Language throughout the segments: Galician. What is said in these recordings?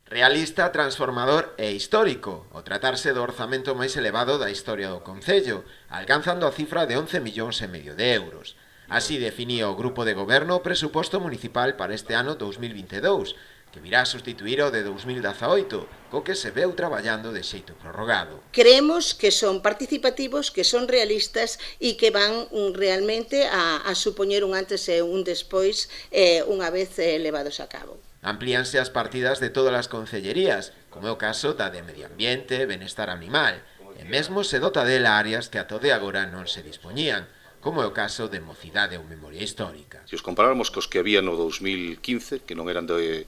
Realista, transformador e histórico, ao tratarse do orzamento máis elevado da historia do Concello, alcanzando a cifra de 11,5 millóns de euros. Así definía o Grupo de Goberno o presuposto municipal para este ano 2022, que virá a sustituir o de 2018, co que se veu traballando de xeito prorrogado. Creemos que son participativos, que son realistas e que van realmente a supoñer un antes e un despois unha vez levados a cabo. Amplíanse as partidas de todas as concellerías, como é o caso da de Medio Ambiente e Benestar Animal, e mesmo se dota dela áreas que ata de agora non se dispoñían, como é o caso de Mocidade ou Memoria Histórica. Se os comparáramos cos que había no 2015, que non eran do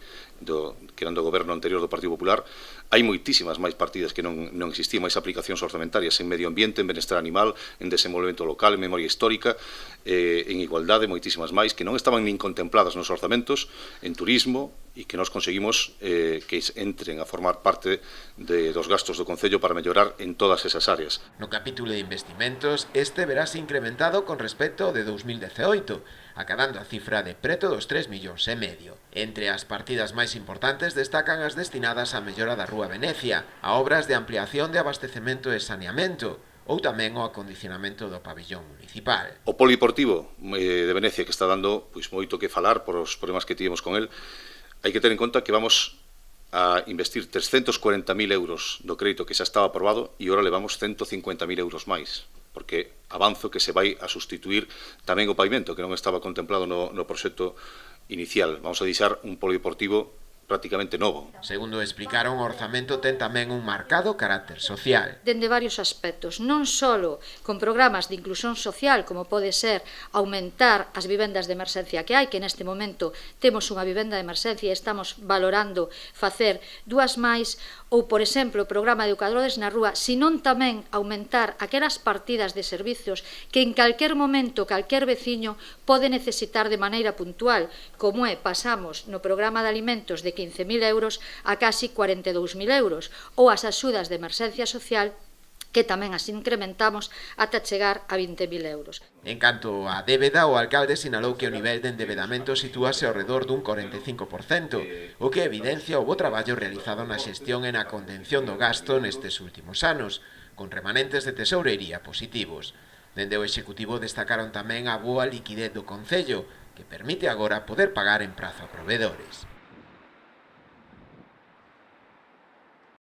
goberno anterior do Partido Popular, hai moitísimas máis partidas que non existían, máis aplicacións orzamentarias en medio ambiente, en benestar animal, en desenvolvemento local, en memoria histórica, en igualdade, moitísimas máis, que non estaban nin contempladas nos orzamentos, en turismo, e que nós conseguimos que entren a formar parte dos gastos do Concello para mellorar en todas esas áreas. No capítulo de investimentos, este verase incrementado con respecto ao de 2018, acadando a cifra de preto dos 3,5 millóns. Entre as partidas máis importantes destacan as destinadas á mellora da Rúa Venecia, a obras de ampliación de abastecemento e saneamento, ou tamén o acondicionamento do pabillón municipal. O polideportivo de Venecia, que está dando moito que falar por os problemas que tivemos con el, hai que ter en conta que vamos a investir 340.000 euros do crédito que xa estaba aprobado e ora levamos 150.000 euros máis, porque avanzo que se vai a sustituir tamén o pavimento, que non estaba contemplado no proxecto inicial. Vamos a deixar un polideportivo prácticamente novo. Segundo explicaron, o orzamento ten tamén un marcado carácter social. Dende varios aspectos, non só con programas de inclusión social, como pode ser aumentar as vivendas de emerxencia que hai, que neste momento temos unha vivenda de emerxencia e estamos valorando facer 2 máis, ou, por exemplo, o programa de educadores na rúa, senón tamén aumentar aquelas partidas de servizos que en calquer momento, calquer veciño pode necesitar de maneira puntual, como pasamos no programa de alimentos de 15.000 euros a casi 42.000 euros, ou as axudas de emerxencia social que tamén as incrementamos ata chegar a 20.000 euros. En canto á débeda, o alcalde sinalou que o nivel de endebedamento sitúase ao redor dun 45%, o que evidencia o bo traballo realizado na xestión e na contención do gasto nestes últimos anos, con remanentes de tesourería positivos. Dende o Executivo destacaron tamén a boa liquidez do Concello, que permite agora poder pagar en prazo a provedores.